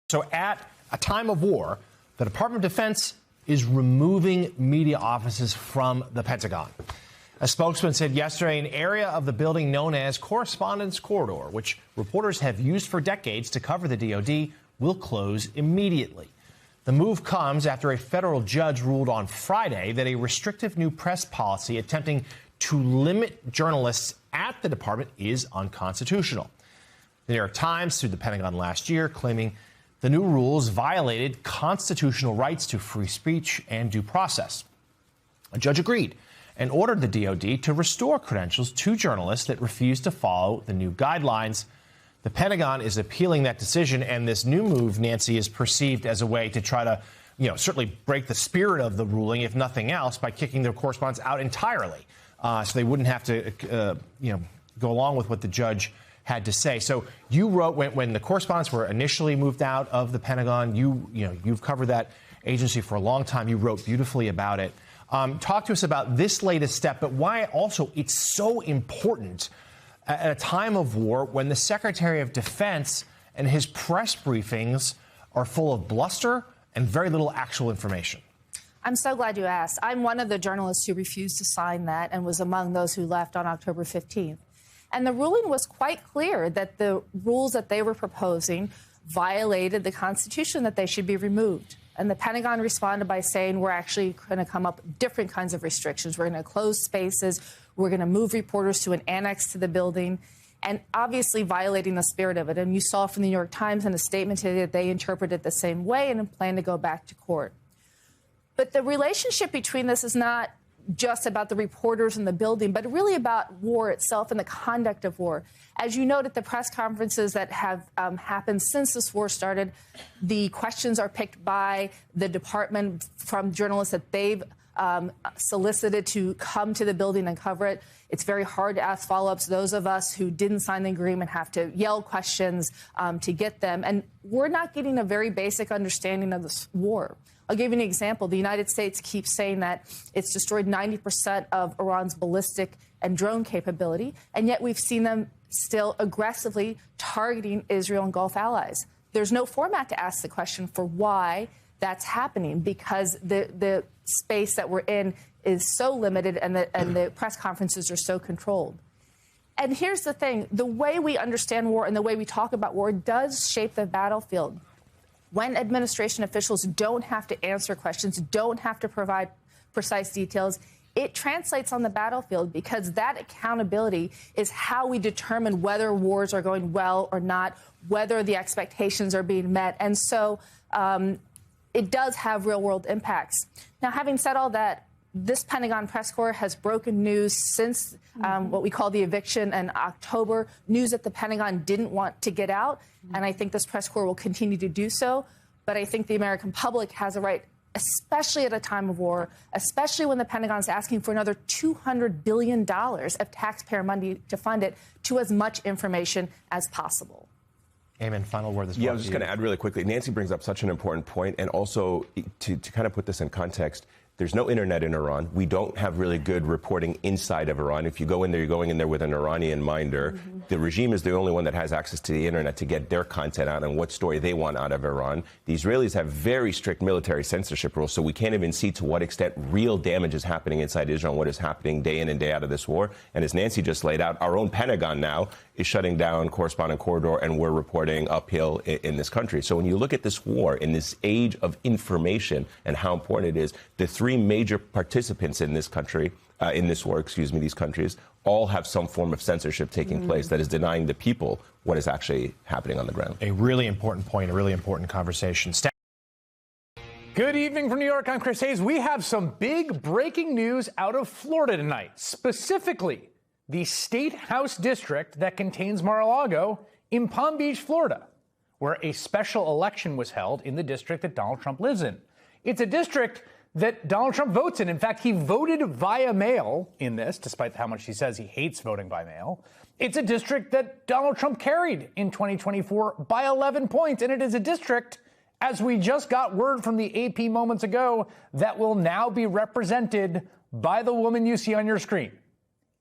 So at a time of war, the Department of Defense is removing media offices from the Pentagon. A spokesman said yesterday an area of the building known as Correspondence Corridor, which reporters have used for decades to cover the DoD, will close immediately. The move comes after a federal judge ruled on Friday that a restrictive new press policy attempting to limit journalists at the department is unconstitutional. The New York Times sued the Pentagon last year, claiming the new rules violated constitutional rights to free speech and due process. A judge agreed and ordered the DoD to restore credentials to journalists that refused to follow the new guidelines. The Pentagon is appealing that decision, and this new move, Nancy, is perceived as a way to try to, certainly break the spirit of the ruling, if nothing else, by kicking their correspondents out entirely, so they wouldn't have to, go along with what the judge had to say. So you wrote when the correspondents were initially moved out of the Pentagon. You've covered that agency for a long time. You wrote beautifully about it. Talk to us about this latest step, but why also it's so important at a time of war when the Secretary of Defense and his press briefings are full of bluster and very little actual information. I'm so glad you asked. I'm one of the journalists who refused to sign that and was among those who left on October 15th. And the ruling was quite clear that the rules that they were proposing violated the Constitution, that they should be removed. And the Pentagon responded by saying, we're actually going to come up with different kinds of restrictions. We're going to close spaces. We're going to move reporters to an annex to the building, and obviously violating the spirit of it. And you saw from the New York Times in a statement today that they interpreted it the same way and plan to go back to court. But the relationship between this is not just about the reporters in the building, but really about war itself and the conduct of war. As you noted, the press conferences that have happened since this war started, the questions are picked by the department from journalists that they've solicited to come to the building and cover it. It's very hard to ask follow-ups. Those of us who didn't sign the agreement have to yell questions to get them. And we're not getting a very basic understanding of this war. I'll give you an example. The United States keeps saying that it's destroyed 90% of Iran's ballistic and drone capability, and yet we've seen them still aggressively targeting Israel and Gulf allies. There's no format to ask the question for why that's happening, because the space that we're in is so limited and the press conferences are so controlled. And here's the thing. The way we understand war and the way we talk about war does shape the battlefield. When administration officials don't have to answer questions, don't have to provide precise details, it translates on the battlefield, because that accountability is how we determine whether wars are going well or not, whether the expectations are being met. And so it does have real-world impacts. Now, having said all that, this Pentagon press corps has broken news since what we call the eviction in October, news that the Pentagon didn't want to get out. And I think this press corps will continue to do so. But I think the American public has a right, especially at a time of war, especially when the Pentagon is asking for another $200 billion of taxpayer money to fund it, to as much information as possible. Amen. Final word. Yeah, I was just going to add really quickly. Nancy brings up such an important point, and also to kind of put this in context, there's no internet in Iran. We don't have really good reporting inside of Iran. If you go in there, you're going in there with an Iranian minder. Mm-hmm. The regime is the only one that has access to the internet to get their content out and what story they want out of Iran. The Israelis have very strict military censorship rules, so we can't even see to what extent real damage is happening inside Israel and what is happening day in and day out of this war. And as Nancy just laid out, our own Pentagon now is shutting down Correspondent Corridor, and we're reporting uphill in this country. So when you look at this war in this age of information and how important it is, the three major participants in this country, in this war, these countries, all have some form of censorship taking place that is denying the people what is actually happening on the ground. A really important point, a really important conversation. Good evening from New York. I'm Chris Hayes. We have some big breaking news out of Florida tonight, specifically the State House district that contains Mar-a-Lago in Palm Beach, Florida, where a special election was held in the district that Donald Trump lives in. It's a district that Donald Trump votes in. In fact, he voted via mail in this, despite how much he says he hates voting by mail. It's a district that Donald Trump carried in 2024 by 11 points, and it is a district, as we just got word from the AP moments ago, that will now be represented by the woman you see on your screen,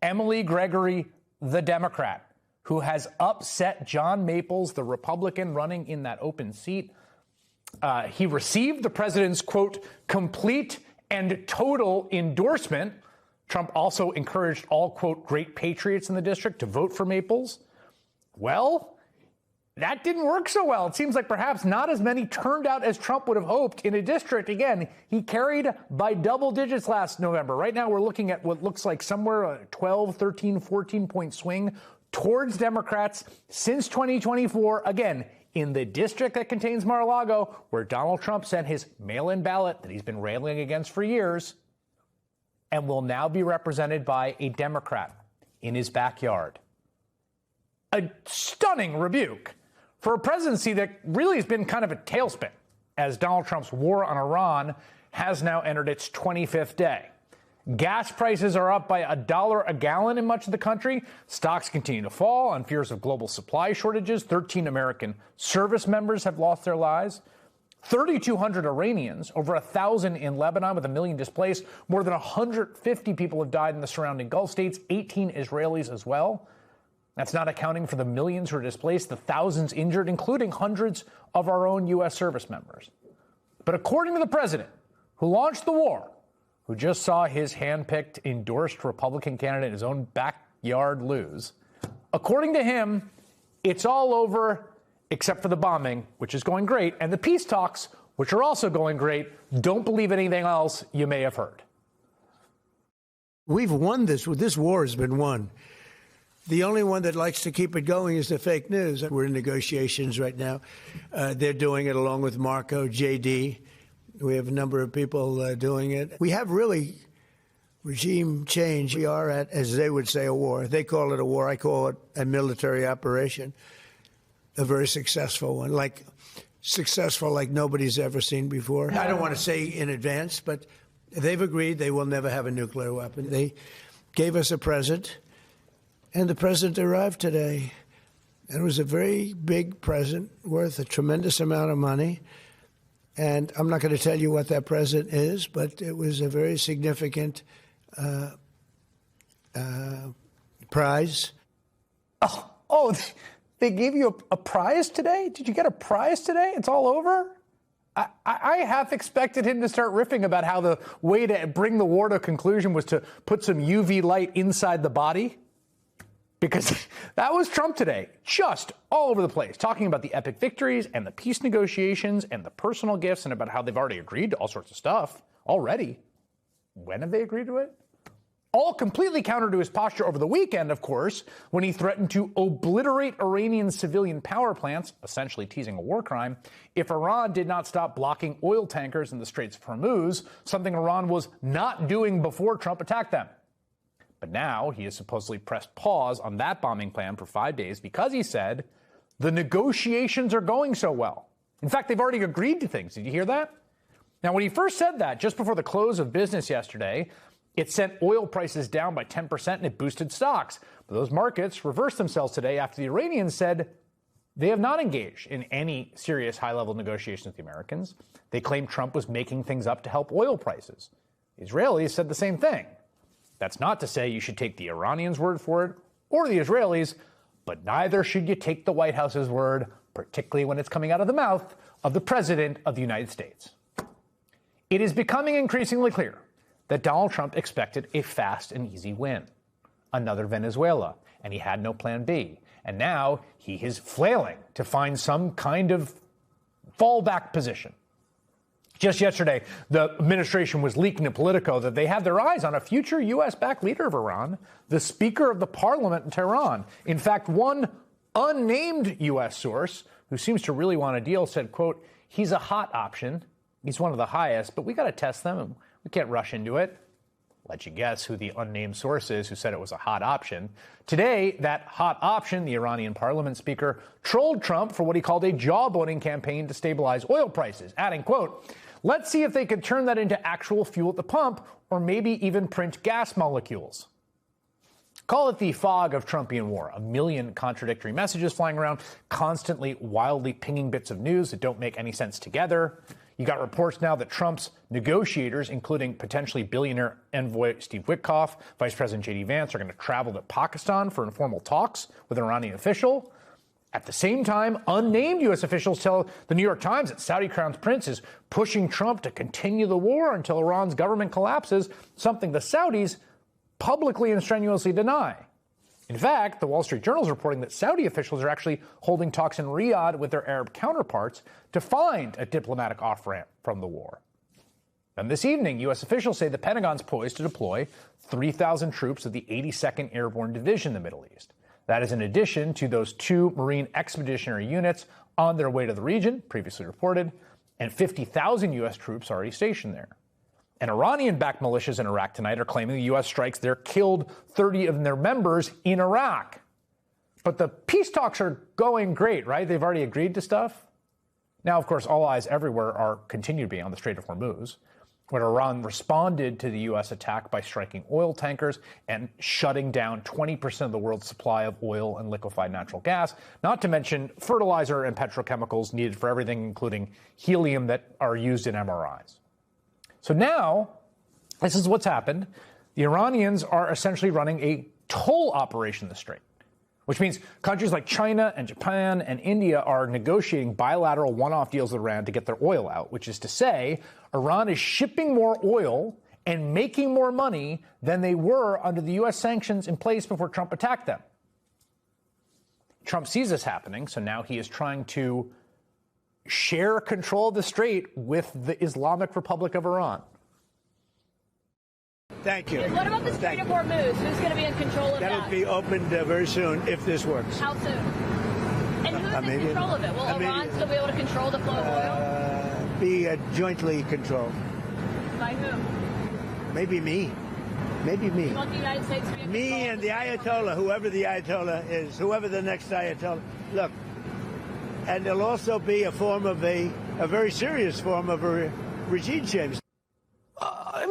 Emily Gregory, the Democrat, who has upset John Maples, the Republican running in that open seat. He received the president's, quote, complete and total endorsement. Trump also encouraged all, quote, great patriots in the district to vote for Maples. Well, that didn't work so well. It seems like perhaps not as many turned out as Trump would have hoped in a district. Again, he carried by double digits last November. Right now, we're looking at what looks like somewhere a 12, 13, 14-point swing towards Democrats since 2024. Again, in the district that contains Mar-a-Lago, where Donald Trump sent his mail-in ballot that he's been railing against for years, and will now be represented by a Democrat in his backyard. A stunning rebuke for a presidency that really has been kind of a tailspin, as Donald Trump's war on Iran has now entered its 25th day. Gas prices are up by $1 a gallon in much of the country. Stocks continue to fall on fears of global supply shortages. 13 American service members have lost their lives. 3,200 Iranians, over 1,000 in Lebanon with 1 million displaced. More than 150 people have died in the surrounding Gulf states, 18 Israelis as well. That's not accounting for the millions who are displaced, the thousands injured, including hundreds of our own U.S. service members. But according to the president, who launched the war, who just saw his hand-picked, endorsed Republican candidate in his own backyard lose, according to him, it's all over except for the bombing, which is going great, and the peace talks, which are also going great. Don't believe anything else you may have heard. We've won this. This war has been won. The only one that likes to keep it going is the fake news. We're in negotiations right now. They're doing it along with Marco, JD. We have a number of people doing it. We have really regime change. We are at, as they would say, a war. They call it a war. I call it a military operation, a very successful one, like nobody's ever seen before. I don't want to say in advance, but they've agreed they will never have a nuclear weapon. They gave us a present, and the present arrived today. It was a very big present worth a tremendous amount of money. And I'm not going to tell you what that present is, but it was a very significant prize. Oh, they gave you a prize today? Did you get a prize today? It's all over? I half expected him to start riffing about how the way to bring the war to a conclusion was to put some UV light inside the body. Because that was Trump today, just all over the place, talking about the epic victories and the peace negotiations and the personal gifts and about how they've already agreed to all sorts of stuff already. When have they agreed to it? All completely counter to his posture over the weekend, of course, when he threatened to obliterate Iranian civilian power plants, essentially teasing a war crime, if Iran did not stop blocking oil tankers in the Straits of Hormuz, something Iran was not doing before Trump attacked them. But now he has supposedly pressed pause on that bombing plan for 5 days because he said the negotiations are going so well. In fact, they've already agreed to things. Did you hear that? Now, when he first said that, just before the close of business yesterday, it sent oil prices down by 10% and it boosted stocks. But those markets reversed themselves today after the Iranians said they have not engaged in any serious high-level negotiations with the Americans. They claimed Trump was making things up to help oil prices. The Israelis said the same thing. That's not to say you should take the Iranians' word for it or the Israelis, but neither should you take the White House's word, particularly when it's coming out of the mouth of the President of the United States. It is becoming increasingly clear that Donald Trump expected a fast and easy win, another Venezuela, and he had no plan B. And now he is flailing to find some kind of fallback position. Just yesterday, the administration was leaking to Politico that they had their eyes on a future U.S.-backed leader of Iran, the Speaker of the Parliament in Tehran. In fact, one unnamed U.S. source who seems to really want a deal said, quote, he's a hot option. He's one of the highest, but we got to test them. And we can't rush into it. Let you guess who the unnamed source is who said it was a hot option. Today, that hot option, the Iranian parliament speaker, trolled Trump for what he called a jawboning campaign to stabilize oil prices, adding, quote, let's see if they could turn that into actual fuel at the pump or maybe even print gas molecules. Call it the fog of Trumpian war, a million contradictory messages flying around, constantly wildly pinging bits of news that don't make any sense together. You got reports now that Trump's negotiators, including potentially billionaire envoy Steve Witkoff, Vice President J.D. Vance, are going to travel to Pakistan for informal talks with an Iranian official. At the same time, unnamed U.S. officials tell the New York Times that Saudi Crown Prince is pushing Trump to continue the war until Iran's government collapses, something the Saudis publicly and strenuously deny. In fact, the Wall Street Journal is reporting that Saudi officials are actually holding talks in Riyadh with their Arab counterparts to find a diplomatic off-ramp from the war. And this evening, U.S. officials say the Pentagon's poised to deploy 3,000 troops of the 82nd Airborne Division in the Middle East. That is in addition to those 2 Marine Expeditionary Units on their way to the region, previously reported, and 50,000 U.S. troops already stationed there. And Iranian-backed militias in Iraq tonight are claiming the U.S. strikes there killed 30 of their members in Iraq. But the peace talks are going great, right? They've already agreed to stuff. Now, of course, all eyes everywhere are continue to be on the Strait of Hormuz, where Iran responded to the U.S. attack by striking oil tankers and shutting down 20% of the world's supply of oil and liquefied natural gas, not to mention fertilizer and petrochemicals needed for everything, including helium that are used in MRIs. So now, this is what's happened. The Iranians are essentially running a toll operation in the Strait, which means countries like China and Japan and India are negotiating bilateral one-off deals with Iran to get their oil out, which is to say Iran is shipping more oil and making more money than they were under the U.S. sanctions in place before Trump attacked them. Trump sees this happening, so now he is trying to share control of the Strait with the Islamic Republic of Iran. Thank you. What about the Strait of Hormuz? Who's going to be in control of that? That'll be opened very soon if this works. How soon? And who's in control of it? Will Iran still be able to control the flow of oil? Be jointly controlled. By who? Maybe me. Maybe me. You want the United States to be in Me control and the Ayatollah, whoever the Ayatollah is, whoever the next Ayatollah. Look, and there'll also be a form of a very serious form of a regime change.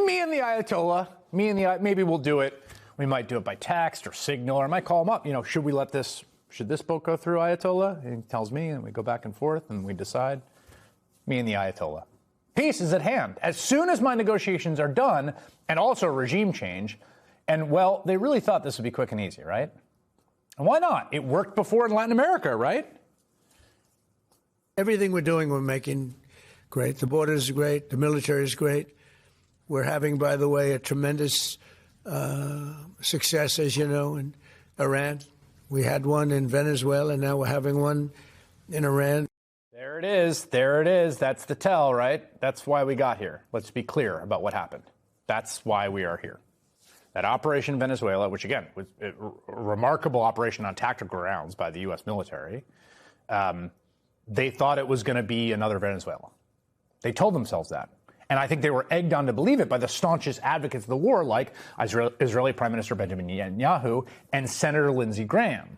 Me and the Ayatollah, maybe we'll do it. We might do it by text or signal, or I might call him up. You know, should this boat go through Ayatollah? He tells me, and we go back and forth, and we decide. Me and the Ayatollah. Peace is at hand. As soon as my negotiations are done, and also regime change, and well, they really thought this would be quick and easy, right? And why not? It worked before in Latin America, right? Everything we're doing, we're making great. The border is great. The military is great. We're having, by the way, a tremendous success, as you know, in Iran. We had one in Venezuela, and now we're having one in Iran. There it is. There it is. That's the tell, right? That's why we got here. Let's be clear about what happened. That's why we are here. That operation in Venezuela, which, again, was a remarkable operation on tactical grounds by the U.S. military, they thought it was going to be another Venezuela. They told themselves that. And I think they were egged on to believe it by the staunchest advocates of the war, like Israeli Prime Minister Benjamin Netanyahu and Senator Lindsey Graham.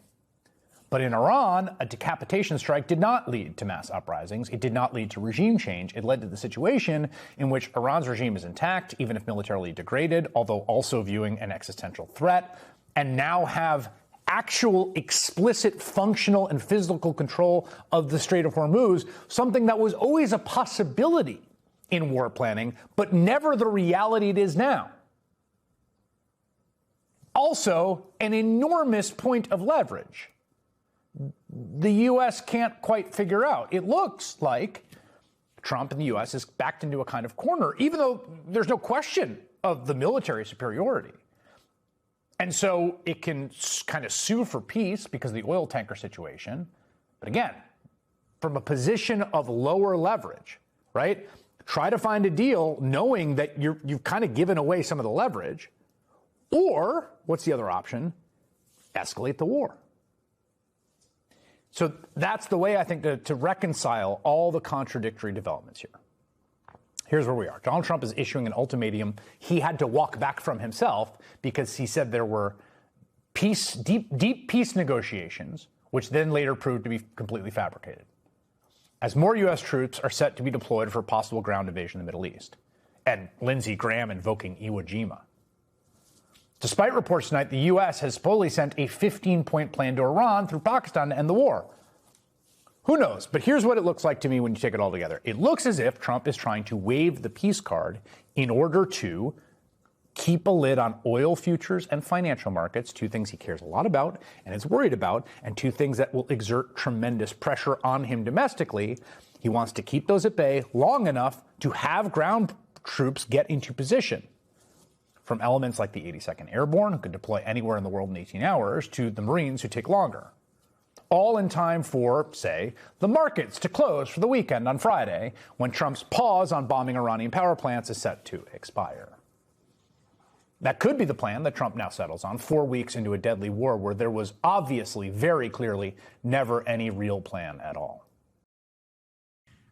But in Iran, a decapitation strike did not lead to mass uprisings. It did not lead to regime change. It led to the situation in which Iran's regime is intact, even if militarily degraded, although also viewing an existential threat, and now have actual, explicit, functional, and physical control of the Strait of Hormuz, something that was always a possibility in war planning, but never the reality it is now. Also, an enormous point of leverage the U.S. can't quite figure out. It looks like Trump and the U.S. is backed into a kind of corner, even though there's no question of the military superiority. And so it can kind of sue for peace because of the oil tanker situation. But again, from a position of lower leverage, right? Try to find a deal knowing that you've kind of given away some of the leverage. Or, what's the other option? Escalate the war. So that's the way, I think, to reconcile all the contradictory developments here. Here's where we are. Donald Trump is issuing an ultimatum he had to walk back from himself because he said there were deep peace negotiations, which then later proved to be completely fabricated, as more U.S. troops are set to be deployed for possible ground invasion in the Middle East, and Lindsey Graham invoking Iwo Jima. Despite reports tonight, the U.S. has supposedly sent a 15-point plan to Iran through Pakistan to end the war. Who knows? But here's what it looks like to me when you take it all together. It looks as if Trump is trying to wave the peace card in order to keep a lid on oil futures and financial markets, two things he cares a lot about and is worried about, and two things that will exert tremendous pressure on him domestically. He wants to keep those at bay long enough to have ground troops get into position, from elements like the 82nd Airborne, who could deploy anywhere in the world in 18 hours, to the Marines, who take longer. All in time for, say, the markets to close for the weekend on Friday, when Trump's pause on bombing Iranian power plants is set to expire. That could be the plan that Trump now settles on 4 weeks into a deadly war where there was obviously, very clearly, never any real plan at all.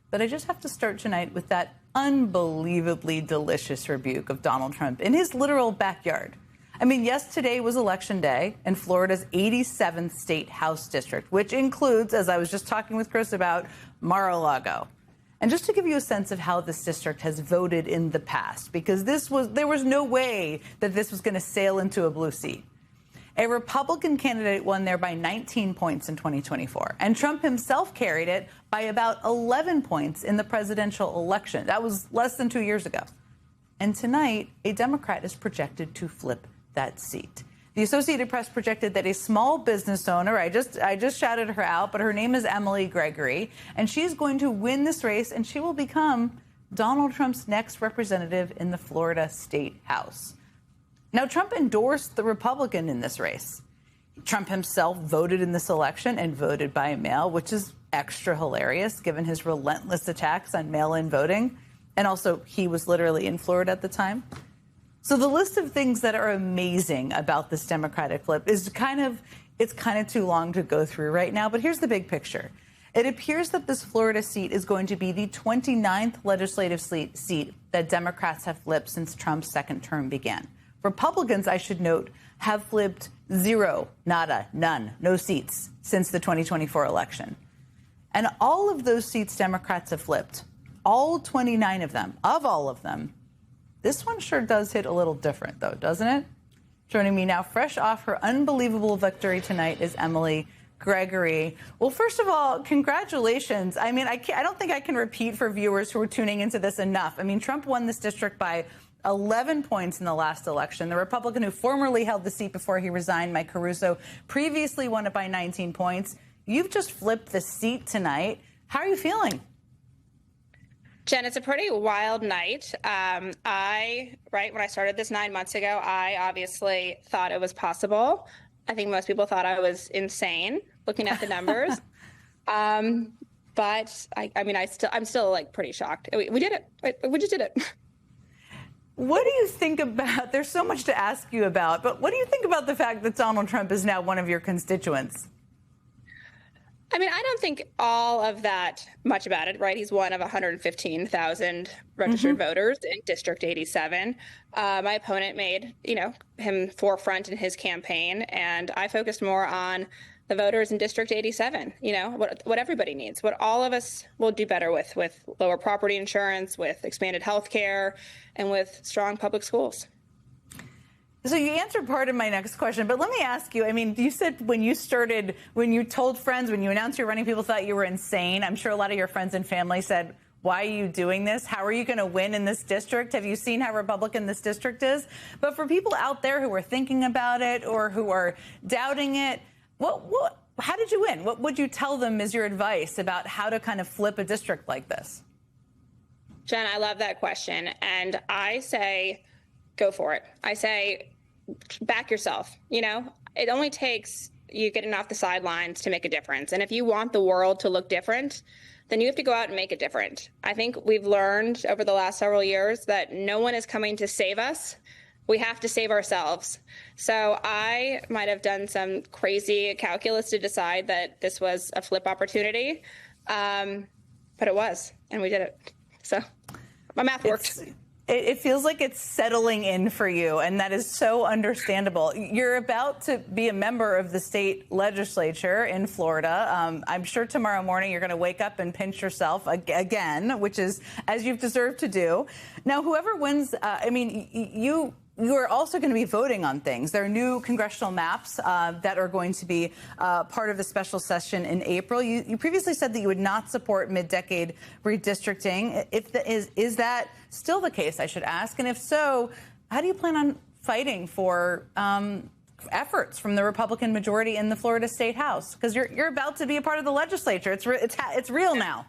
But I just have to start tonight with that unbelievably delicious rebuke of Donald Trump in his literal backyard. I mean, yes, today was Election Day in Florida's 87th state House district, which includes, as I was just talking with Chris about, Mar-a-Lago. And just to give you a sense of how this district has voted in the past, because there was no way that this was going to sail into a blue seat. A Republican candidate won there by 19 points in 2024, and Trump himself carried it by about 11 points in the presidential election. That was less than 2 years ago. And tonight, a Democrat is projected to flip that seat. The Associated Press projected that a small business owner, I just shouted her out, but her name is Emily Gregory, and she's going to win this race, and she will become Donald Trump's next representative in the Florida State House. Now, Trump endorsed the Republican in this race. Trump himself voted in this election and voted by mail, which is extra hilarious given his relentless attacks on mail-in voting. And also, he was literally in Florida at the time. So the list of things that are amazing about this Democratic flip is kind of too long to go through right now. But here's the big picture. It appears that this Florida seat is going to be the 29th legislative seat that Democrats have flipped since Trump's second term began. Republicans, I should note, have flipped zero, nada, none, no seats since the 2024 election. And all of those seats Democrats have flipped, all 29 of them, all of them, this one sure does hit a little different, though, doesn't it? Joining me now, fresh off her unbelievable victory tonight, is Emily Gregory. Well, first of all, congratulations. I mean, I don't think I can repeat for viewers who are tuning into this enough. I mean, Trump won this district by 11 points in the last election. The Republican who formerly held the seat before he resigned, Mike Caruso, previously won it by 19 points. You've just flipped the seat tonight. How are you feeling? Jen, it's a pretty wild night. When I started this 9 months ago, I obviously thought it was possible. I think most people thought I was insane looking at the numbers. But I'm still like pretty shocked. We did it. We just did it. What do you think about, there's so much to ask you about, but what do you think about the fact that Donald Trump is now one of your constituents? I mean, I don't think all of that much about it, right? He's one of 115,000 registered voters in District 87. My opponent made, him forefront in his campaign, and I focused more on the voters in District 87, what everybody needs, what all of us will do better with lower property insurance, with expanded health care, and with strong public schools. So you answered part of my next question, but let me ask you, I mean, you said when you told friends, when you announced you're running, people thought you were insane. I'm sure a lot of your friends and family said, why are you doing this? How are you going to win in this district? Have you seen how Republican this district is? But for people out there who are thinking about it or who are doubting it, how did you win? What would you tell them as your advice about how to kind of flip a district like this? Jen, I love that question. And I say, go for it. I say, back yourself. It only takes you getting off the sidelines to make a difference. And if you want the world to look different, then you have to go out and make it different. I think we've learned over the last several years that no one is coming to save us. We have to save ourselves. So I might have done some crazy calculus to decide that this was a flip opportunity, but it was, and we did it. So my math worked. It feels like it's settling in for you, and that is so understandable. You're about to be a member of the state legislature in Florida. I'm sure tomorrow morning you're going to wake up and pinch yourself again, which is as you've deserved to do. Now, whoever wins, you are also going to be voting on things. There are new congressional maps that are going to be part of the special session in April. You previously said that you would not support mid-decade redistricting. Is that still the case, I should ask? And if so, how do you plan on fighting for efforts from the Republican majority in the Florida State House? Because you're about to be a part of the legislature. It's real now.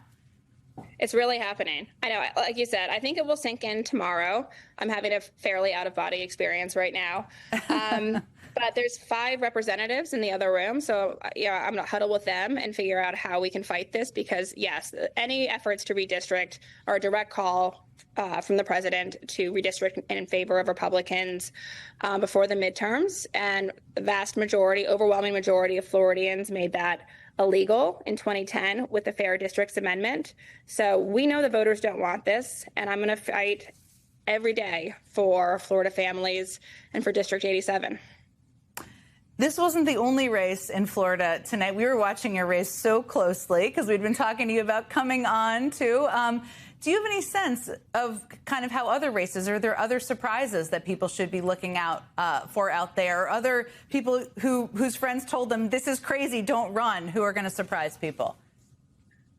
It's really happening. I know, like you said, I think it will sink in tomorrow. I'm having a fairly out-of-body experience right now. But there's 5 representatives in the other room. So, yeah, I'm going to huddle with them and figure out how we can fight this because, yes, any efforts to redistrict are a direct call from the president to redistrict in favor of Republicans before the midterms. And the vast majority, overwhelming majority of Floridians made that illegal in 2010 with the Fair Districts Amendment. So we know the voters don't want this, and I'm going to fight every day for Florida families and for District 87. This wasn't the only race in Florida tonight. We were watching your race so closely because we'd been talking to you about coming on, too. Do you have any sense of kind of how other races, are there other surprises that people should be looking out for out there? Or other people whose friends told them, this is crazy, don't run, who are going to surprise people?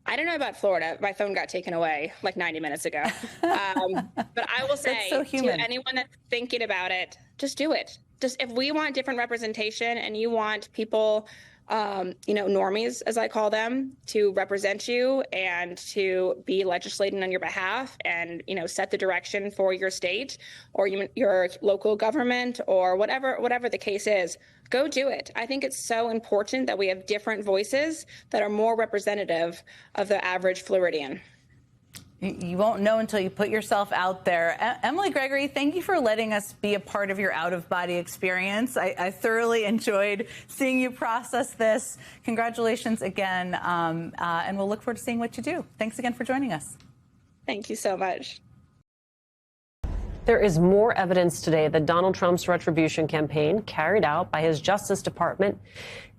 I don't know about Florida. My phone got taken away like 90 minutes ago. But I will say so to anyone that's thinking about it, just do it. Just if we want different representation and you want people, normies, as I call them, to represent you and to be legislating on your behalf and, set the direction for your state or your local government or whatever the case is, go do it. I think it's so important that we have different voices that are more representative of the average Floridian. You won't know until you put yourself out there. Emily Gregory, thank you for letting us be a part of your out-of-body experience. I thoroughly enjoyed seeing you process this. Congratulations again, and we'll look forward to seeing what you do. Thanks again for joining us. Thank you so much. There is more evidence today that Donald Trump's retribution campaign, carried out by his Justice Department,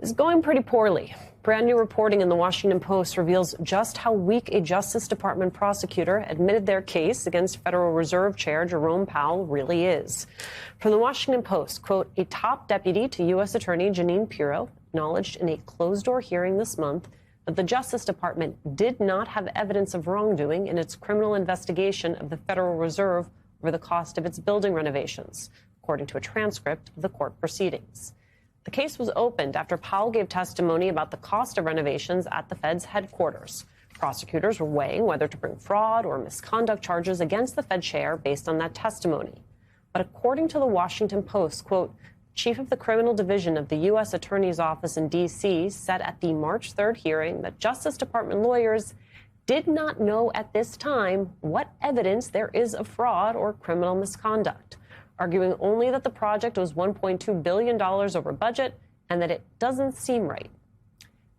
is going pretty poorly. Brand new reporting in the Washington Post reveals just how weak a Justice Department prosecutor admitted their case against Federal Reserve Chair Jerome Powell really is. From the Washington Post, quote, a top deputy to U.S. Attorney Jeanine Pirro acknowledged in a closed-door hearing this month that the Justice Department did not have evidence of wrongdoing in its criminal investigation of the Federal Reserve over the cost of its building renovations, according to a transcript of the court proceedings. The case was opened after Powell gave testimony about the cost of renovations at the Fed's headquarters. Prosecutors were weighing whether to bring fraud or misconduct charges against the Fed chair based on that testimony. But according to the Washington Post, quote, chief of the criminal division of the U.S. Attorney's Office in D.C. said at the March 3rd hearing that Justice Department lawyers did not know at this time what evidence there is of fraud or criminal misconduct, arguing only that the project was $1.2 billion over budget and that it doesn't seem right.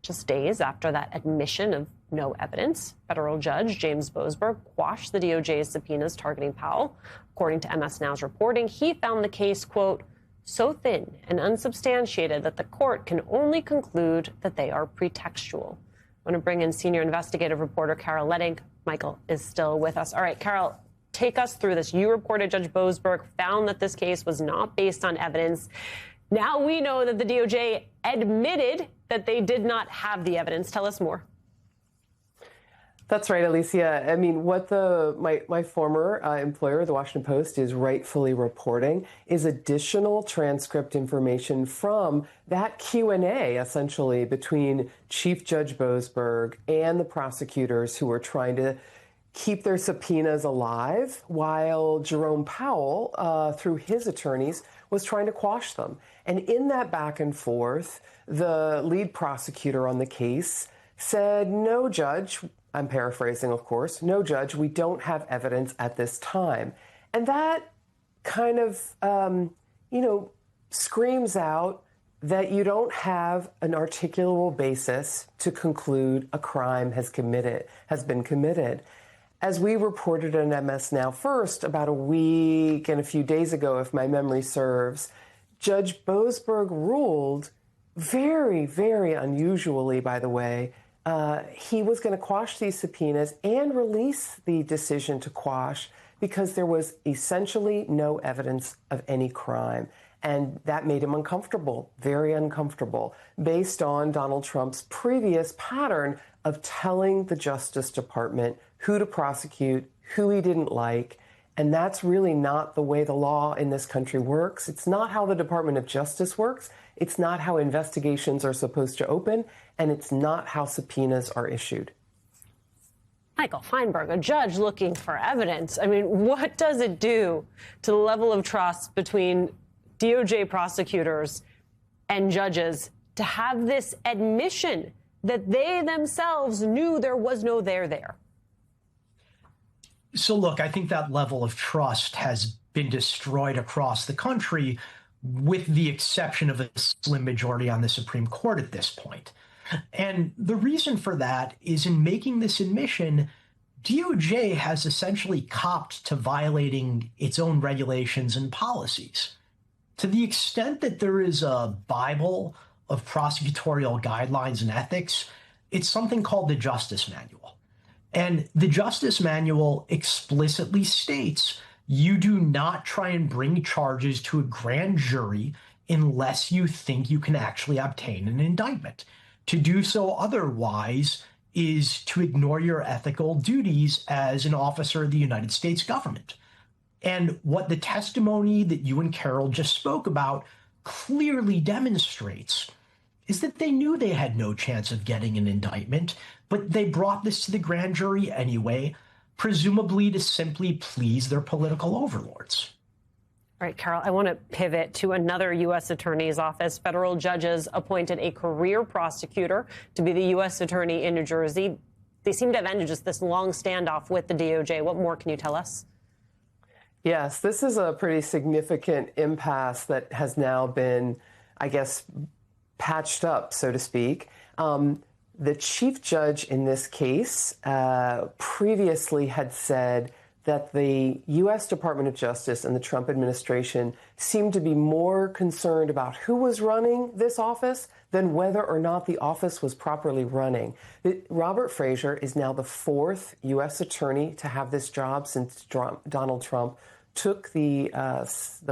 Just days after that admission of no evidence, federal judge James Boasberg quashed the DOJ's subpoenas targeting Powell. According to MS Now's reporting, he found the case, quote, so thin and unsubstantiated that the court can only conclude that they are pretextual. I want to bring in senior investigative reporter Carol Ledding. Michael is still with us. All right, Carol, take us through this. You reported Judge Boasberg found that this case was not based on evidence. Now we know that the DOJ admitted that they did not have the evidence. Tell us more. That's right, Alicia. I mean, what my former employer, the Washington Post, is rightfully reporting is additional transcript information from that Q&A, essentially, between Chief Judge Boasberg and the prosecutors who were trying to keep their subpoenas alive while Jerome Powell, through his attorneys, was trying to quash them. And in that back and forth, the lead prosecutor on the case said, no, Judge, I'm paraphrasing, of course, no, Judge, we don't have evidence at this time. And that kind of, screams out that you don't have an articulable basis to conclude a crime has been committed. As we reported on MS Now First about a week and a few days ago, if my memory serves, Judge Boasberg ruled very, very unusually, by the way, he was going to quash these subpoenas and release the decision to quash because there was essentially no evidence of any crime. And that made him uncomfortable, very uncomfortable, based on Donald Trump's previous pattern of telling the Justice Department who to prosecute, who he didn't like, And that's really not the way the law in this country works. It's not how the Department of Justice works. It's not how investigations are supposed to open. And it's not how subpoenas are issued. Michael Feinberg, a judge looking for evidence. I mean, what does it do to the level of trust between DOJ prosecutors and judges to have this admission that they themselves knew there was no there? So, look, I think that level of trust has been destroyed across the country, with the exception of a slim majority on the Supreme Court at this point. And the reason for that is, in making this admission, DOJ has essentially copped to violating its own regulations and policies. To the extent that there is a Bible of prosecutorial guidelines and ethics, it's something called the Justice Manual. And the Justice Manual explicitly states you do not try and bring charges to a grand jury unless you think you can actually obtain an indictment. To do so otherwise is to ignore your ethical duties as an officer of the United States government. And what the testimony that you and Carol just spoke about clearly demonstrates is that they knew they had no chance of getting an indictment, but they brought this to the grand jury anyway, presumably to simply please their political overlords. All right, Carol, I want to pivot to another U.S. attorney's office. Federal judges appointed a career prosecutor to be the U.S. attorney in New Jersey. They seem to have ended just this long standoff with the DOJ. What more can you tell us? Yes, this is a pretty significant impasse that has now been, I guess, patched up, so to speak. The chief judge in this case previously had said that the U.S. Department of Justice and the Trump administration seemed to be more concerned about who was running this office than whether or not the office was properly running. Robert Frazier is now the fourth U.S. attorney to have this job since Donald Trump took the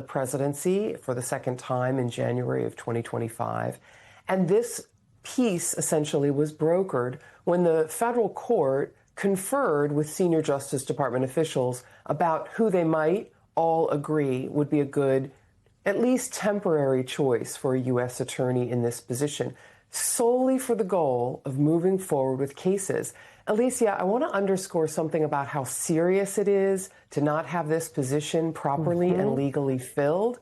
presidency for the second time in January of 2025. And this peace essentially was brokered when the federal court conferred with senior Justice Department officials about who they might all agree would be a good, at least temporary choice for a U.S. attorney in this position, solely for the goal of moving forward with cases. Alicia, I want to underscore something about how serious it is to not have this position properly and legally filled.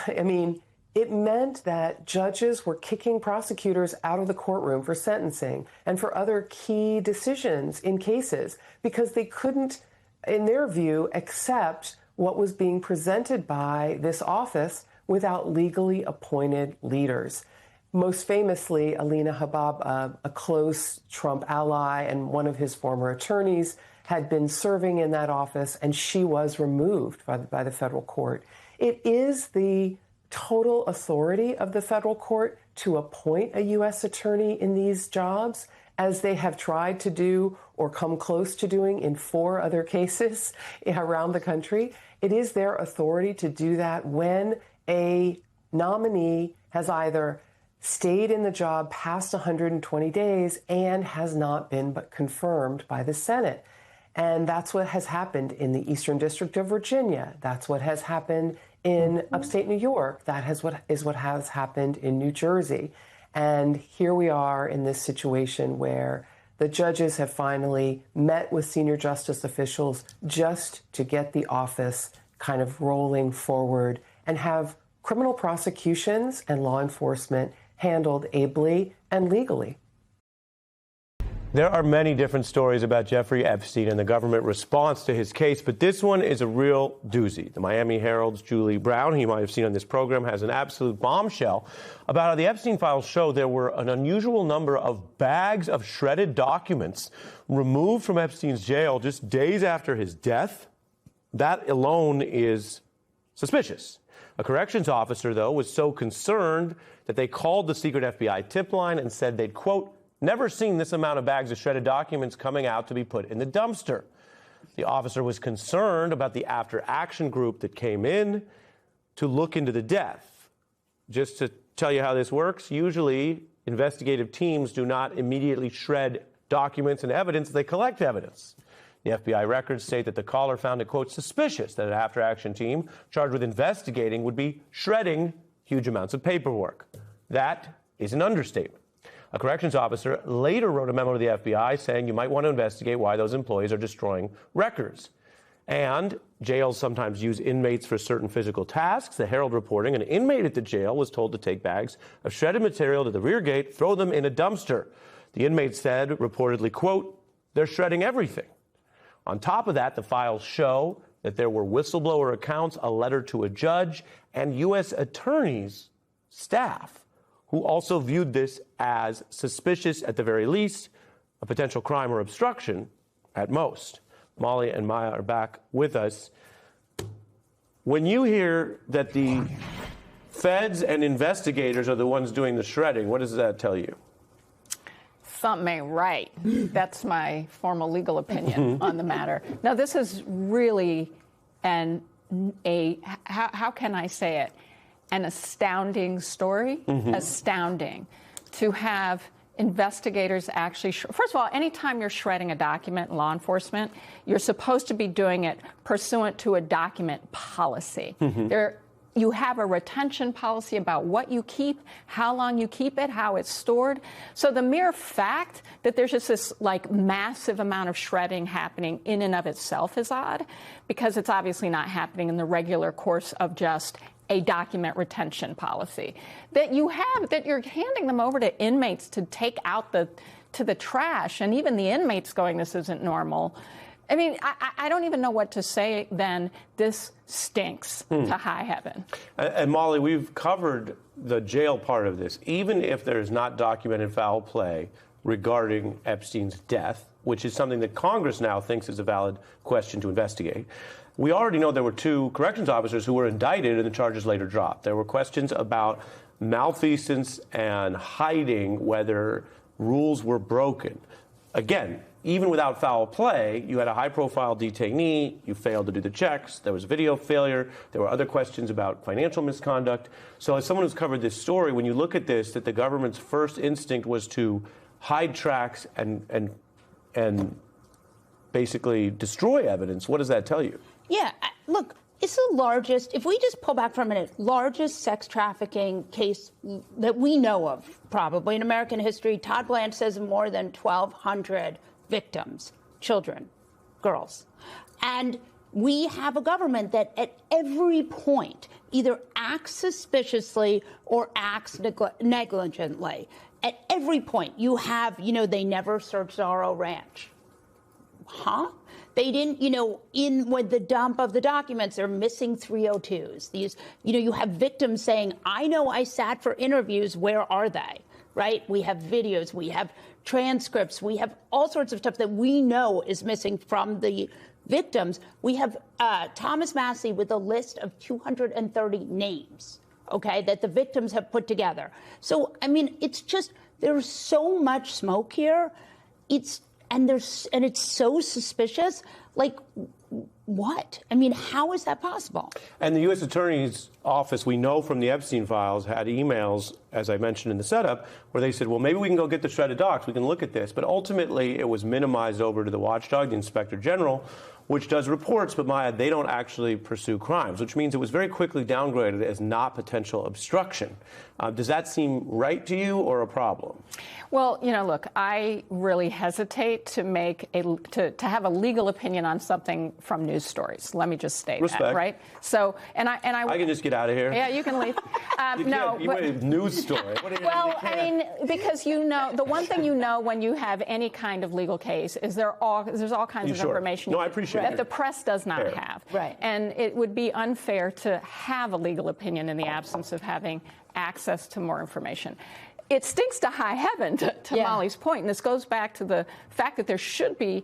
I mean, it meant that judges were kicking prosecutors out of the courtroom for sentencing and for other key decisions in cases because they couldn't, in their view, accept what was being presented by this office without legally appointed leaders. Most famously, Alina Habab, a close Trump ally and one of his former attorneys, had been serving in that office, and she was removed by the federal court. It is the total authority of the federal court to appoint a U.S. attorney in these jobs, as they have tried to do or come close to doing in 4 other cases around the country. It is their authority to do that when a nominee has either stayed in the job past 120 days and has not been but confirmed by the Senate. And that's what has happened in the Eastern District of Virginia. That's what has happened in upstate New York. That is what has happened in New Jersey. And here we are in this situation where the judges have finally met with senior justice officials just to get the office kind of rolling forward and have criminal prosecutions and law enforcement handled ably and legally. There are many different stories about Jeffrey Epstein and the government response to his case, but this one is a real doozy. The Miami Herald's Julie Brown, who you might have seen on this program, has an absolute bombshell about how the Epstein files show there were an unusual number of bags of shredded documents removed from Epstein's jail just days after his death. That alone is suspicious. A corrections officer, though, was so concerned that they called the secret FBI tip line and said they'd, quote, never seen this amount of bags of shredded documents coming out to be put in the dumpster. The officer was concerned about the after-action group that came in to look into the death. Just to tell you how this works, usually investigative teams do not immediately shred documents and evidence. They collect evidence. The FBI records state that the caller found it, quote, suspicious that an after-action team charged with investigating would be shredding huge amounts of paperwork. That is an understatement. A corrections officer later wrote a memo to the FBI saying you might want to investigate why those employees are destroying records. And jails sometimes use inmates for certain physical tasks. The Herald reporting an inmate at the jail was told to take bags of shredded material to the rear gate, throw them in a dumpster. The inmate said, reportedly, quote, they're shredding everything. On top of that, the files show that there were whistleblower accounts, a letter to a judge, and U.S. attorneys' staff who also viewed this as suspicious at the very least, a potential crime or obstruction at most. Molly and Maya are back with us. When you hear that the feds and investigators are the ones doing the shredding, what does that tell you? Something ain't right. That's my formal legal opinion on the matter. Now, this is really how can I say it? An astounding story. Astounding to have investigators actually, first of all, anytime you're shredding a document in law enforcement, you're supposed to be doing it pursuant to a document policy. You have a retention policy about what you keep, how long you keep it, how it's stored. So the mere fact that there's just this like massive amount of shredding happening in and of itself is odd, because it's obviously not happening in the regular course of just a document retention policy. That you're handing them over to inmates to take out to the trash, and even the inmates going, this isn't normal. I mean, I don't even know what to say then. This stinks to high heaven. And Molly, we've covered the jail part of this. Even if there's not documented foul play regarding Epstein's death, which is something that Congress now thinks is a valid question to investigate, we already know there were 2 corrections officers who were indicted and the charges later dropped. There were questions about malfeasance and hiding whether rules were broken. Again, even without foul play, you had a high-profile detainee, you failed to do the checks, there was video failure, there were other questions about financial misconduct. So as someone who's covered this story, when you look at this, that the government's first instinct was to hide tracks and basically destroy evidence, what does that tell you? Yeah, look, it's the largest, if we just pull back for a minute, largest sex trafficking case that we know of, probably in American history. Todd Blanche says more than 1,200 victims, children, girls. And we have a government that at every point either acts suspiciously or acts negligently. At every point you have, they never searched Zorro Ranch. Huh? They didn't, with the dump of the documents, they're missing 302s. These, you have victims saying, I know I sat for interviews, where are they? Right? We have videos, we have transcripts, we have all sorts of stuff that we know is missing from the victims. We have Thomas Massie with a list of 230 names, okay, that the victims have put together. So, I mean, it's just, there's so much smoke here. It's so suspicious. Like, what? I mean, how is that possible? And the U.S. Attorney's Office, we know from the Epstein files, had emails, as I mentioned in the setup, where they said, well, maybe we can go get the shredded docs. We can look at this. But ultimately, it was minimized over to the watchdog, the Inspector General, which does reports, but Maya, they don't actually pursue crimes, which means it was very quickly downgraded as not potential obstruction. Does that seem right to you or a problem? Well, look, I really hesitate to have a legal opinion on something from news stories. Let me just state that, right? So, I can just get out of here. Yeah, you can leave. News story. Well, I mean, because the one thing when you have any kind of legal case is there's all kinds of information. No, I appreciate that the press does not have. Right. And it would be unfair to have a legal opinion in the absence of having access to more information. It stinks to high heaven, to Molly's point, and this goes back to the fact that there should be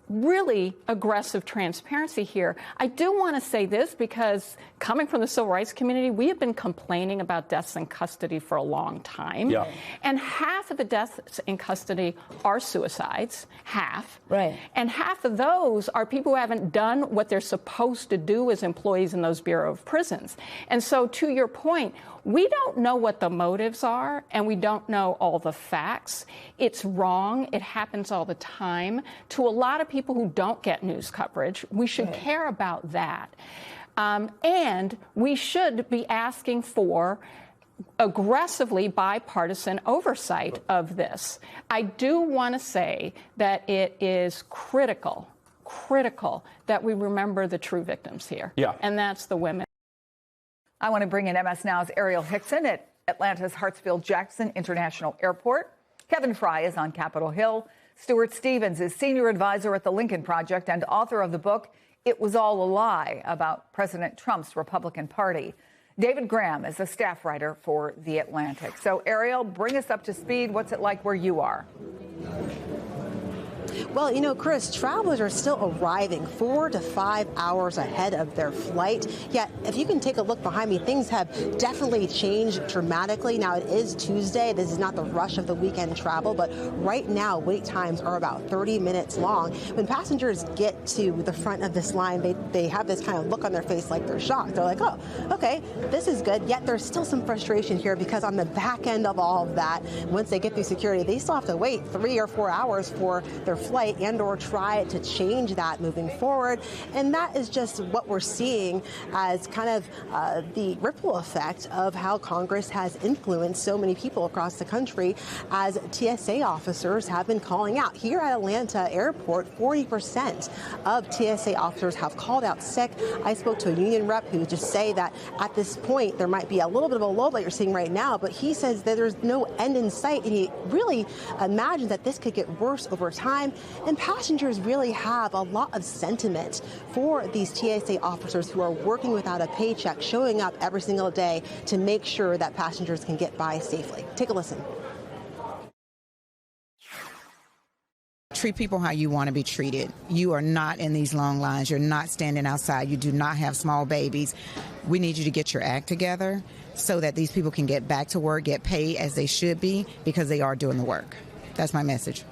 really aggressive transparency here. I do want to say this because coming from the civil rights community, we have been complaining about deaths in custody for a long time. Yeah. And half of the deaths in custody are suicides, half. Right. And half of those are people who haven't done what they're supposed to do as employees in those Bureau of Prisons. And so to your point, we don't know what the motives are, and we don't know all the facts. It's wrong. It happens all the time. To a lot of people, people who don't get news coverage. We should care about that. And we should be asking for aggressively bipartisan oversight of this. I do want to say that it is critical that we remember the true victims here. Yeah. And that's the women. I want to bring in MS Now's Ariel Hickson at Atlanta's Hartsfield-Jackson International Airport. Kevin Fry is on Capitol Hill. Stuart Stevens is senior advisor at the Lincoln Project and author of the book, It Was All a Lie, about President Trump's Republican Party. David Graham is a staff writer for The Atlantic. So, Ariel, bring us up to speed. What's it like where you are? Well, you know, Chris, travelers are still arriving 4 to 5 hours ahead of their flight. Yet, if you can take a look behind me, things have definitely changed dramatically. Now, it is Tuesday. This is not the rush of the weekend travel, but right now, wait times are about 30 minutes long. When passengers get to the front of this line, they have this kind of look on their face like they're shocked. They're like, oh, okay, this is good. Yet there's still some frustration here because on the back end of all of that, once they get through security, they still have to wait 3 or 4 hours for their flight and or try to change that moving forward. And that is just what we're seeing as kind of the ripple effect of how Congress has influenced so many people across the country, as TSA officers have been calling out. Here at Atlanta Airport, 40% of TSA officers have called out sick. I spoke to a union rep who just say that at this point there might be a little bit of a lull that you're seeing right now, but he says that there's no end in sight, and he really imagines that this could get worse over time. And passengers really have a lot of sentiment for these TSA officers who are working without a paycheck, showing up every single day to make sure that passengers can get by safely. Take a listen. Treat people how you want to be treated. You are not in these long lines. You're not standing outside. You do not have small babies. We need you to get your act together so that these people can get back to work, get paid as they should be, because they are doing the work. That's my message.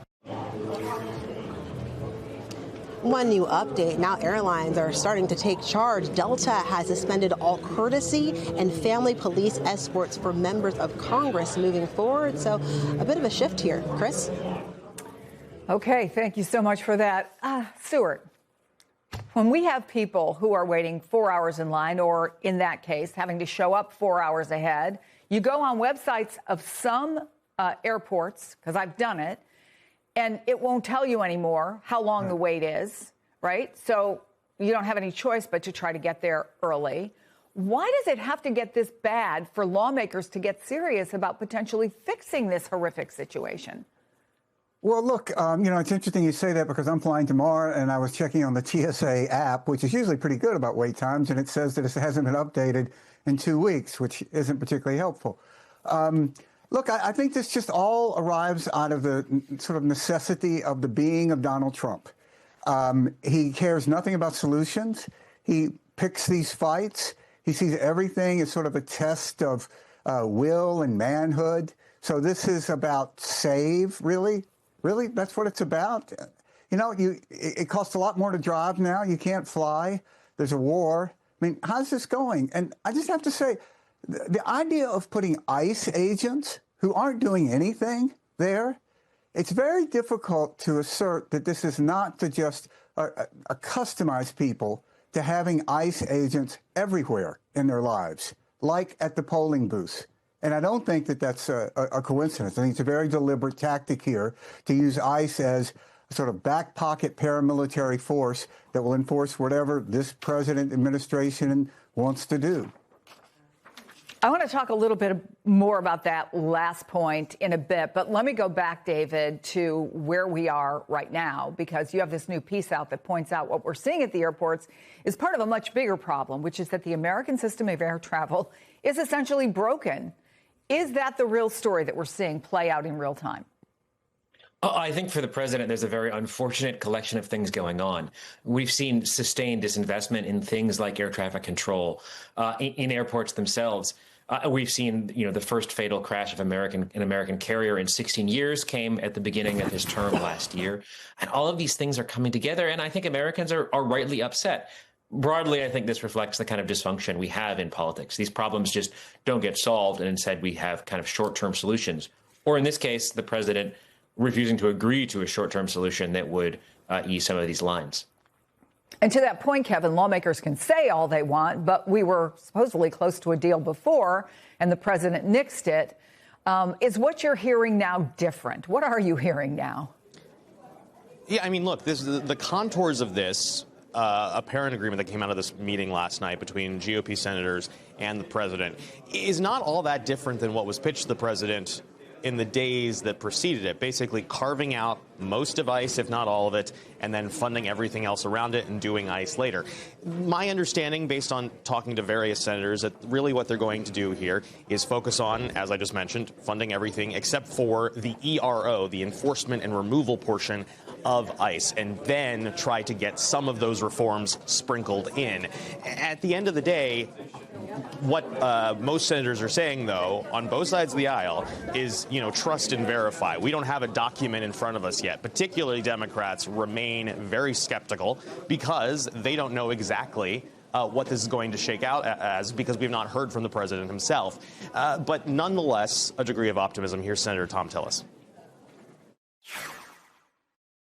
One new update. Now airlines are starting to take charge. Delta has suspended all courtesy and family police escorts for members of Congress moving forward. So a bit of a shift here. Chris? Okay, thank you so much for that. Stuart, when we have people who are waiting 4 hours in line, or in that case, having to show up 4 hours ahead, you go on websites of some airports, because I've done it, and it won't tell you anymore how long the wait is, right? So you don't have any choice but to try to get there early. Why does it have to get this bad for lawmakers to get serious about potentially fixing this horrific situation? Well, look, it's interesting you say that, because I'm flying tomorrow, and I was checking on the TSA app, which is usually pretty good about wait times, and it says that it hasn't been updated in 2 weeks, which isn't particularly helpful. Look, I think this just all arrives out of the sort of necessity of the being of Donald Trump. He cares nothing about solutions. He picks these fights. He sees everything as sort of a test of will and manhood. So this is about save, really? Really? That's what it's about? You know, it costs a lot more to drive now. You can't fly. There's a war. I mean, how's this going? And I just have to say, the idea of putting ICE agents who aren't doing anything there, it's very difficult to assert that this is not to just customize people to having ICE agents everywhere in their lives, like at the polling booths. And I don't think that that's a coincidence. I think it's a very deliberate tactic here to use ICE as a sort of back pocket paramilitary force that will enforce whatever this president administration wants to do. I want to talk a little bit more about that last point in a bit, but let me go back, David, to where we are right now, because you have this new piece out that points out what we're seeing at the airports is part of a much bigger problem, which is that the American system of air travel is essentially broken. Is that the real story that we're seeing play out in real time? I think for the president, there's a very unfortunate collection of things going on. We've seen sustained disinvestment in things like air traffic control, in airports themselves. We've seen, the first fatal crash of an American carrier in 16 years came at the beginning of his term last year. And all of these things are coming together. And I think Americans are rightly upset. Broadly, I think this reflects the kind of dysfunction we have in politics. These problems just don't get solved. And instead, we have kind of short-term solutions. Or in this case, the president refusing to agree to a short-term solution that would ease some of these lines. And to that point, Kevin, lawmakers can say all they want, but we were supposedly close to a deal before, and the president nixed it. Is what you're hearing now different? What are you hearing now? Yeah, I mean, look, the contours of this apparent agreement that came out of this meeting last night between GOP senators and the president is not all that different than what was pitched to the president in the days that preceded it, basically carving out most of ICE, if not all of it, and then funding everything else around it and doing ICE later. My understanding, based on talking to various senators, that really what they're going to do here is focus on, as I just mentioned, funding everything except for the ERO, the enforcement and removal portion of ICE, and then try to get some of those reforms sprinkled in. At the end of the day, what most senators are saying, though, on both sides of the aisle, is, trust and verify. We don't have a document in front of us yet. Particularly Democrats remain very skeptical because they don't know exactly what this is going to shake out as, because we've not heard from the president himself. But nonetheless, a degree of optimism. Here's Senator Thom Tillis.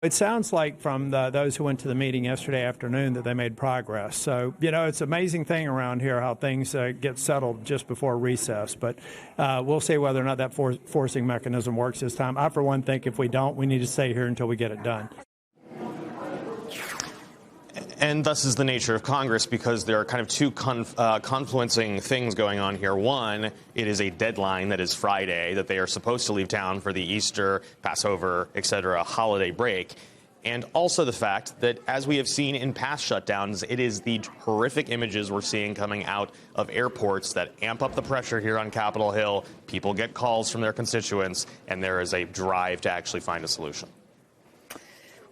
It sounds like from those who went to the meeting yesterday afternoon that they made progress. So, it's an amazing thing around here how things get settled just before recess. But we'll see whether or not that forcing mechanism works this time. I, for one, think if we don't, we need to stay here until we get it done. And thus is the nature of Congress, because there are kind of two confluencing things going on here. One, it is a deadline that is Friday, that they are supposed to leave town for the Easter, Passover, etc. holiday break. And also the fact that, as we have seen in past shutdowns, it is the horrific images we're seeing coming out of airports that amp up the pressure here on Capitol Hill. People get calls from their constituents, and there is a drive to actually find a solution.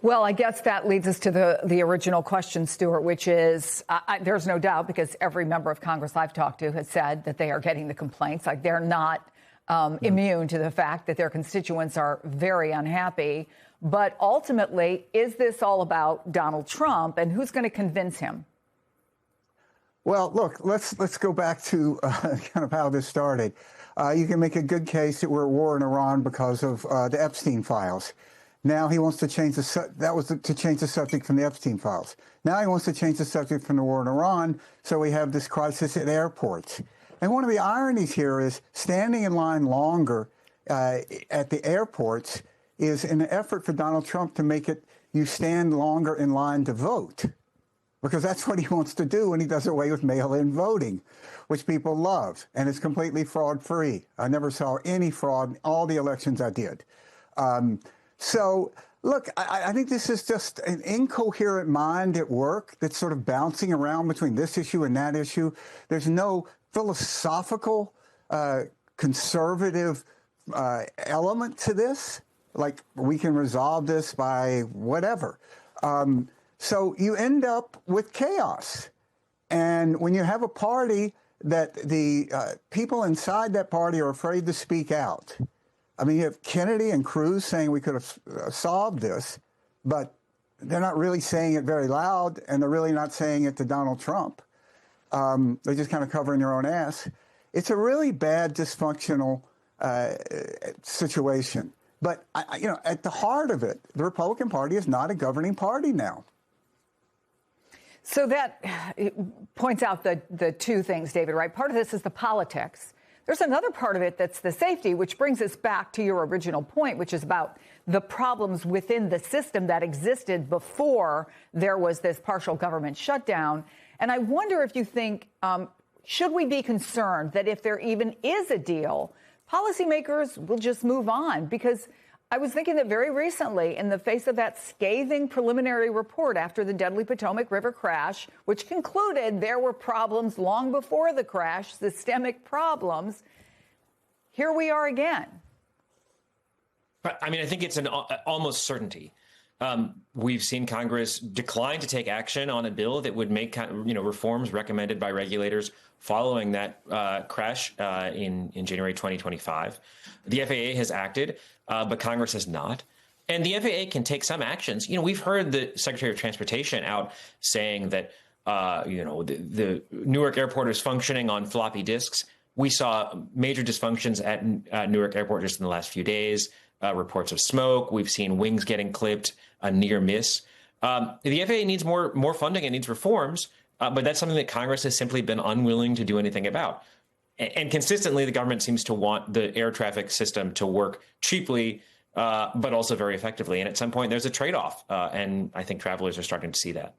Well, I guess that leads us to the original question, Stuart, which is there's no doubt, because every member of Congress I've talked to has said that they are getting the complaints. Like, they're not immune to the fact that their constituents are very unhappy. But ultimately, is this all about Donald Trump, and who's going to convince him? Well, look, let's go back to kind of how this started. You can make a good case that we're at war in Iran because of the Epstein files. Now he wants to change to change the subject from the Epstein files. Now he wants to change the subject from the war in Iran, so we have this crisis at airports. And one of the ironies here is standing in line longer at the airports is an effort for Donald Trump to make it you stand longer in line to vote, because that's what he wants to do when he does away with mail-in voting, which people love, and it's completely fraud-free. I never saw any fraud in all the elections I did. So, look, I think this is just an incoherent mind at work that's sort of bouncing around between this issue and that issue. There's no philosophical, conservative element to this. Like, we can resolve this by whatever. So you end up with chaos. And when you have a party that the people inside that party are afraid to speak out, I mean, you have Kennedy and Cruz saying we could have solved this, but they're not really saying it very loud, and they're really not saying it to Donald Trump. They're just kind of covering their own ass. It's a really bad, dysfunctional situation. But, at the heart of it, the Republican Party is not a governing party now. So that points out the two things, David, right? Part of this is the politics. There's another part of it that's the safety, which brings us back to your original point, which is about the problems within the system that existed before there was this partial government shutdown. And I wonder if you think, should we be concerned that if there even is a deal, policymakers will just move on? Because I was thinking that very recently, in the face of that scathing preliminary report after the deadly Potomac River crash, which concluded there were problems long before the crash, systemic problems, here we are again. I mean, I think it's an almost certainty. We've seen Congress decline to take action on a bill that would make reforms recommended by regulators following that crash in January 2025. The FAA has acted, but Congress has not. And the FAA can take some actions. We've heard the Secretary of Transportation out saying that, the Newark Airport is functioning on floppy disks. We saw major dysfunctions at Newark Airport just in the last few days. Reports of smoke. We've seen wings getting clipped, a near miss. The FAA needs more funding. It needs reforms. But that's something that Congress has simply been unwilling to do anything about. And consistently, the government seems to want the air traffic system to work cheaply, but also very effectively. And at some point, there's a trade-off. And I think travelers are starting to see that.